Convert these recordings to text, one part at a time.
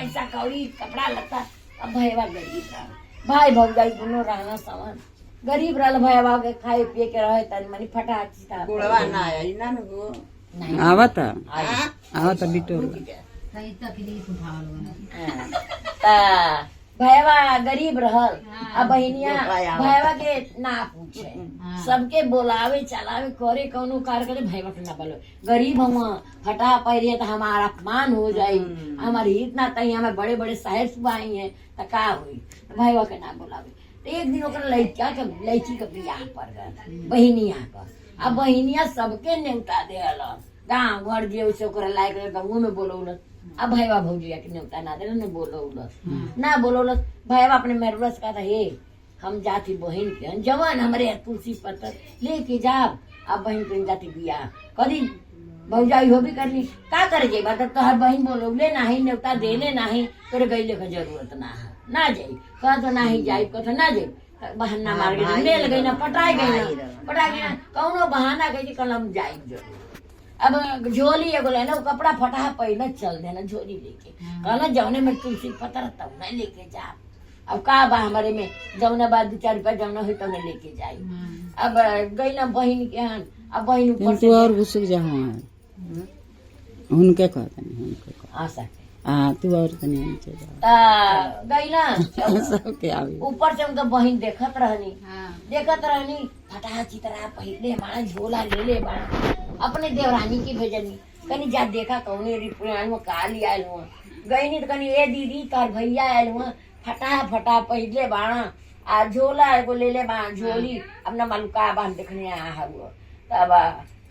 पैसा कौड़ी कपड़ा लत्ता। अब भैया गरीब रहा, भाई भौजाई दोनों रहना सामान गरीब रहा। भैया के खाए पिए के रहे तनी मनी फटाक गुड़वा ना आई ना नुगो आवता बिटोर भैया गरीब रहल। अब बहनिया भैया के ना पूछे, सबके बोलावे चलावे करे कौनो कार्य करे भैया के ना बोलो। गरीब हम हटा पाई तो हमारा अपमान हो जाये, हमारी हित ना तई हमें बड़े बड़े शहर सुबह आई है तो का हुई, भैया के ना बोलावे। तो एक दिन ओकर लड़की के बियाह पड़ गए बहनिया का। अब बहनिया सबके न्योता दे गाँव घर जे ओकरा लायक गाँव में बोलौलत। अब भैया भौजिया के न्योता ना दे ना बोलौलत। भैया अपने मेहरुरस का था हे हम जाती बहन के जवान हमारे तुलसी पत्थर लेके जाब। अब बहन के जाती बियाह कदी भौजाई हो भी करनी का करे जाए बात तो हर बहन बोलौले नाही न्योता देले नाही तोरे गईले का जरूरत ना है ना जाई कह तो नाही जाई कह तो ना जाई बहाना मार गई मेल गई ना पटाई गई ना कौनो बहाना कही कलम जाई जरूर। अब झोली एगो लेना कपड़ा फटा पहले चल देना झोली लेके कहना जौने में तुलसी पतर तब न लेके जा। अब का बा हमारे में जौना बाद 2-4 रुपया जौना हुई तब लेके जाई। अब गई ना बहन के हन। अब बहन ऊपर से और घुस जा उनके कहता आ सकते तू और तनी गई ना सबके आवे ऊपर से उनका बहन देखत रहनी फटा चितरा पहले हमारा झोला ले बाड़ा अपने देवरानी की भेजनी कनी जा देखा कौने रिपुरान में का लिया आयल हुआ गई नहीं तो कनी ए दीदी तार भैया आयल हुआ फटा पहले बाड़ा आ झोला एगो ले बाड़ा झोली अपना मलुका बांध देखने आया हुआ। तब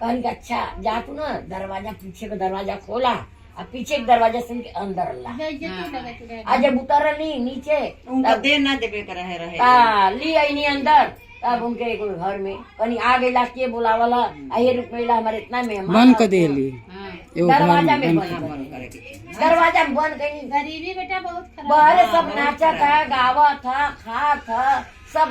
कहनी कि अच्छा जा तू ना दरवाजा पीछे का दरवाजा खोला अब पीछे के दरवाजा से उनके अंदर ला आज जब उतरली नीचे दे ना देवे रहे ली आई अंदर। तब उनके एक घर में कहीं आ गई के बोलावला ये रुपया हमारे इतना मेहमान बंद कर देली दरवाजा में दरवाजा में बंद कहीं गरीबी बेटा बहुत बाहर सब नाचा था गावा था खा था सब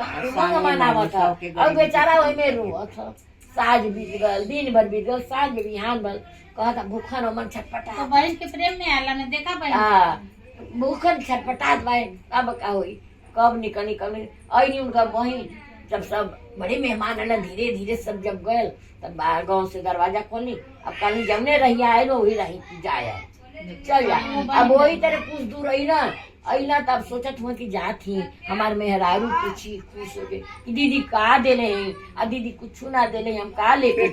मनावा था और बेचारा वही में रो था। साज बीत गल दिन भर बीत गल साज में बिहान भर कहता भूखन मन छटपटा तो बहन के प्रेम में आला ने देखा बहन भूखन छटपटात भाई अब का हुई कब निकल आई उनका बहन जब सब बड़े मेहमान आना धीरे धीरे सब जब गए तब बाहर गाँव से दरवाजा खोली। अब कल जमने रही आये लो वही रही जाया चल जा। अब वही तरह कुछ दूर आई ना तब सोचत हुआ कि जात ही हमारे मेहरारू पूछी खुश हो गए कि दीदी का देले हैं अब दीदी कुछ ना देले हम का लेके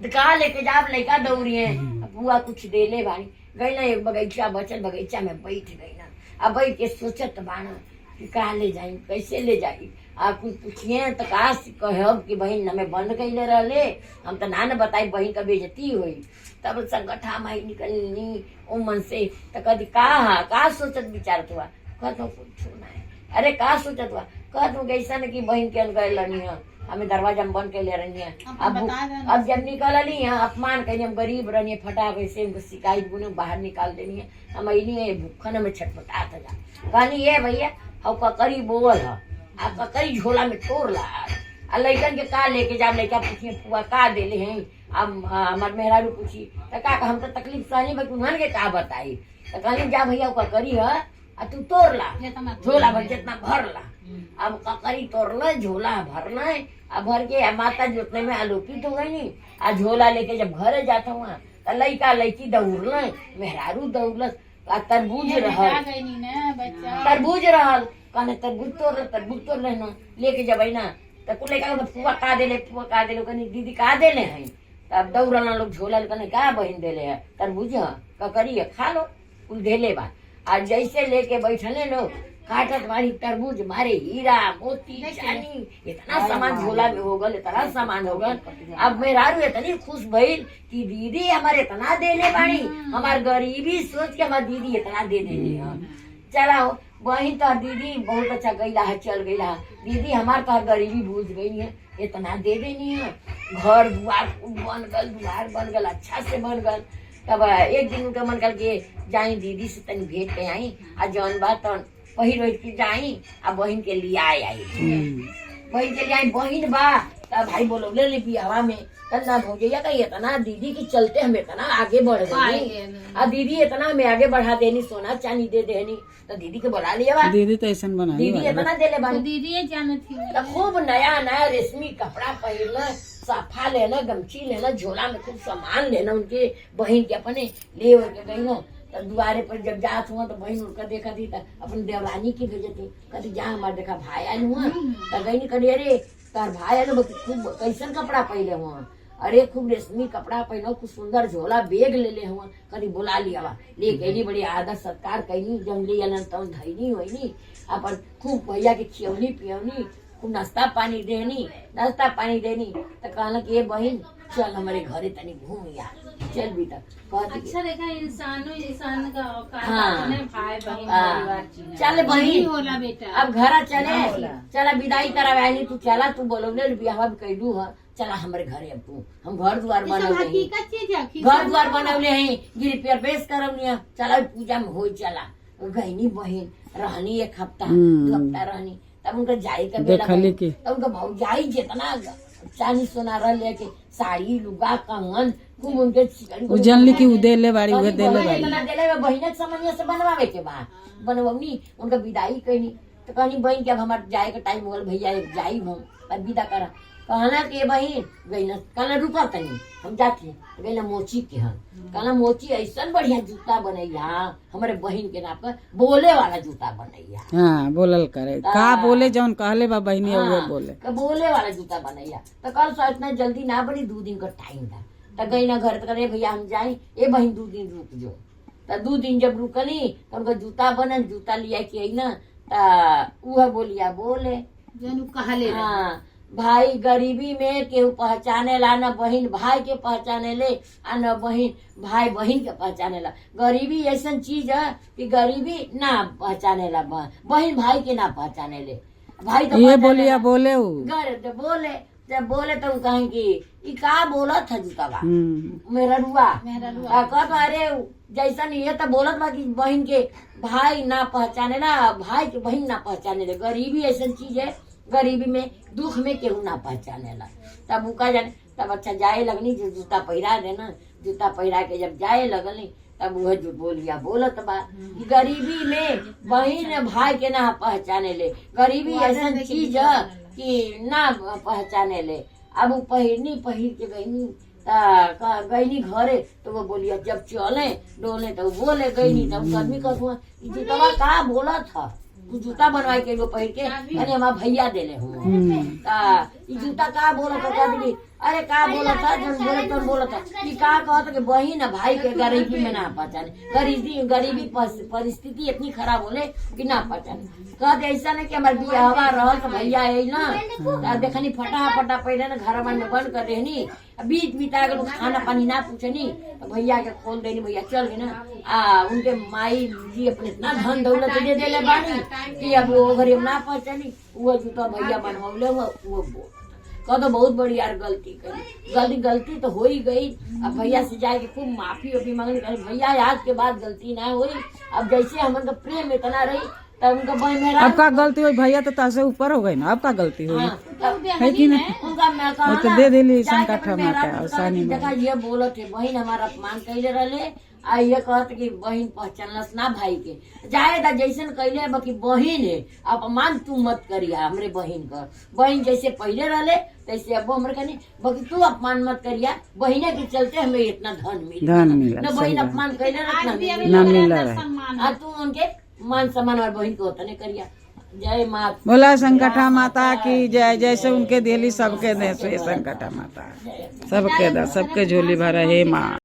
का लेके जाब लड़का दौड़ी है बुआ कुछ देले बानी गई ना एक बगीचा बचल बगीचा में बैठ गई ना। अब बैठ के सोचत बाना कि का ले जाई कैसे ले जाई आप कुछ पूछिए तो का कहब कि बहन हमें बंद कैले रहले हम तो ना बताई बहन का बेइज्जती हुई। तब संगठा माई निकलनी ओ मन से तो कदी का सोचत विचारत हुआ कह तो कुछ ना है अरे का सोचत हुआ कह तू कैसा न कि बहन के गए लनी है हमें दरवाजा में बंद कैले रहनी है। अब जब निकलनी है अपमान कहीं हम गरीब रहनी है फटा वैसे शिकायत गुने बाहर निकाल देनी है हम अली भूखन में छटपटा था कहनी ये भैया हम ककरी बोल है आप ककरी झोला में तोड़ ला लड़कन के का लेके जा लड़का पूछिए फुआ का देले हैं। अब हमार मेहरारू पूछी तो का हम तो तकलीफ सहनी बस उन्हन के का बताई तो कहनी जा भैया ककरी है आ तू तोड़ ला झोला भर जितना भर ला। अब ककरी तोड़ना झोला भरना है अब भर के माता जोतने में आलोकित हो गई नहीं आ झोला लेके जब घर जाता हुआ तो लड़का लड़की दौड़ना मेहरारू दौड़ल तरबूज रहल कहने तरबूज तोड़ लेना लेके जब ना तो कुल लड़का फुआ का देले कहनी दीदी का देले हैं तब दौड़ना लोग झोला कहने का बहन देले है तरबूज ककरी है खा लो कुल देले बा आज जैसे लेके बैठने लोग काटत मारी तरबूज मारे हीरा मोती चांदी इतना सामान झोला में हो गल इतना सामान हो गल। अब मेहरारू इतनी खुश भइल कि दीदी हमारे इतना देने बाड़ी हमार गरीबी सोच के हमार दीदी इतना दे देने चला वही तो दीदी बहुत अच्छा गईला है चल गईला दीदी हमार तो गरीबी भूल गई है इतना दे देनी है। घर दुआर बन गल अच्छा से बन गल। तब एक दिन उनका मन कर के जाई दीदी से तनी भेंट के आई आ जौन बात वही रोज की जाई आ बहन के लिए आई बहन के लिए आई बहन बा तब भाई बोलो ले बियावा में ना भौजैया का इतना दीदी के चलते हम इतना आगे बढ़ गए और दीदी इतना हमें आगे बढ़ा देनी, सोना चांदी दे देनी, तो दीदी के बुला लिया बा। दीदी तो ऐसा बना दीदी इतना देले बा, दीदी जाने थी तो खूब नया नया रेशमी कपड़ा पहनना, साफा लेना, गमछी लेना, झोला में खूब सामान लेना, उनके बहन के अपने ले के गई ना। तो दुआरे पर जब जात हुआ तो बहन उनका देखा थी, तो अपनी देवरानी की भेजती, कहती जा हमारे देखा भाई आयल हुआ, तो गई नहीं कही अरे तार भाई आयल खूब कैसन कपड़ा पहले हुआ, अरे खूब रेशमी कपड़ा पहनो, खूब सुंदर झोला बेग ले हुआ, कभी बुला लिया बा, ले गई बड़ी आदर सत्कार कही, जब ले अलन तब धैनी होनी, अपन खूब भैया के खियौनी पियौनी, खूब नाश्ता पानी देनी, तो कहना कि ये बहन चल हमारे घरे तनी घूम यार, चल बेटा। अच्छा देखा इंसान का औकात हाँ। अपने भाई बहन परिवार चीज चल बहन होला बेटा। अब घर चले, चला विदाई करावानी, तू चला, तू बोलो बियाह कैलू है, चला हमारे घरे, अब तू हम घर द्वार बनौले, हकीकत चीज है, घर द्वार बनौले हैं, गिरी पेड़ पेश करौलिया, चला पूजा में हो चला। गईनी बहन रहनी एक हफ्ता 2 हफ्ता रहनी, तब उनका जाई का बेला देखली की तब उनका भौजाई जितना चांदी सोना रह लेके साड़ी लुगा कंगन खूब उनके उजनली की उदेले बाड़ी उहे देले बाड़ी बहन समझिया से बनवावे के बाद बनवनी, उनका विदाई कहनी, तो कहनी बहन के अब हमारे जाए का टाइम हो गल भैया जाई हम अब विदा करा, कहना के बहन गई ना, कहना रुका तनी हम जाते, गई ना मोची के हम, कहना मोची ऐसा बढ़िया जूता बनैया हमारे बहन के नाम पर, बोले वाला जूता बनैया, हाँ बोलल करे का बोले जौन कहले बा बहनी उहे बोले, तो बोले वाला जूता बनैया, तो कल सो इतना जल्दी ना बनी, 2 दिन का टाइम था, तो गई ना घर, तो करे भैया हम जाए, ए बहन 2 दिन रुक जो, तो 2 दिन जब रुकनी तो उनका जूता बनन, जूता लिया के ना, तो वह बोलिया बोले जनु कहले हाँ भाई गरीबी में केहू पहचाने ला, न बहन भाई के पहचाने ले, आ न बहन भाई बहन के पहचाने ला। गरीबी ऐसा चीज है कि गरीबी ना पहचाने ला, बहन भाई के ना पहचाने ले, भाई तो ये बोलिया बोले जब बोले तो कहें कि ई का बोला था जूता बा मेरा रुआ कहत अरे जैसा ये तो बोलत बा कि बहन के भाई ना पहचाने ला, भाई के बहन ना पहचाने ले। गरीबी ऐसा चीज है, गरीबी में दुख में केहू ना पहचाने ला। तब उका जाने, तब अच्छा जाए लगनी, जो जूता पहिरा देना, जूता पहिरा के जब जाए लगनी, तब वह जो बोलिया बोलत बा कि गरीबी में बहन भाई के ना पहचाने ले, गरीबी ऐसा चीज है कि ना पहचाने ले। अब वो पहिर के गईनी घरे, तो वो बोलिया जब चले डोले तो बोले गईनी, तब आदमी कहूँ जूता का बोला था, तू जूता बनवाई के वो पहिर के, अरे हमारा भैया देले हूँ जूता का बोला था, कह अरे का बोला था, जब बोला था कि का कहता कि बहन भाई के गरीबी में ना पहचाने, गरीबी परिस्थिति इतनी खराब होले कि ना पहचाने। कहते ऐसा नहीं कि हमारे बियाहवा रह तो भैया है ना, देखनी फटा पहले ना घर में बंद कर देनी, बीच बीता गए खाना पानी ना पूछनी, तो भैया के खोल देनी, भैया चल गए ना। उनके माई जी अपने इतना धन दौलत दे देले बानी कि अब वो गरीब ना पहचानी, वो जूता भैया बनवले वो कह तो बहुत बड़ी यार गलती करी, गलती तो हो ही गई। अब भैया से जाके खूब माफी मांगनी, भैया आज के बाद गलती ना हुई। अब जैसे हमन का प्रेम इतना रही तब उनका बहन मेरा अब का गलती हुई, भैया तो तासे ऊपर हो गई ना, अब का गलती हुई है कि नहीं, उनका मैं कहा तो दे देली संकट आसानी में। देखा ये बोलत है बहन हमारा अपमान कैले रहे, आ ये कहत कि बहन पहचानलस ना भाई के, जाए दा जैसन कैले बाकी बहन है, अपमान तू मत करिया हमरे बहन का, बहन जैसे पहले रहे तैसे अब हमरे कहनी, बाकी तू अपमान मत करिया, बहने के चलते हमें इतना धन मिला न, बहन अपमान कैले ना मिला, तू उनके मान सम्मान और बहन को होता नहीं करिया। जय माँ बोला संकटा माता की जय, जैसे उनके दिली सबके दे, संकटा माता सबके दे, सबके झोली भरा हे माँ।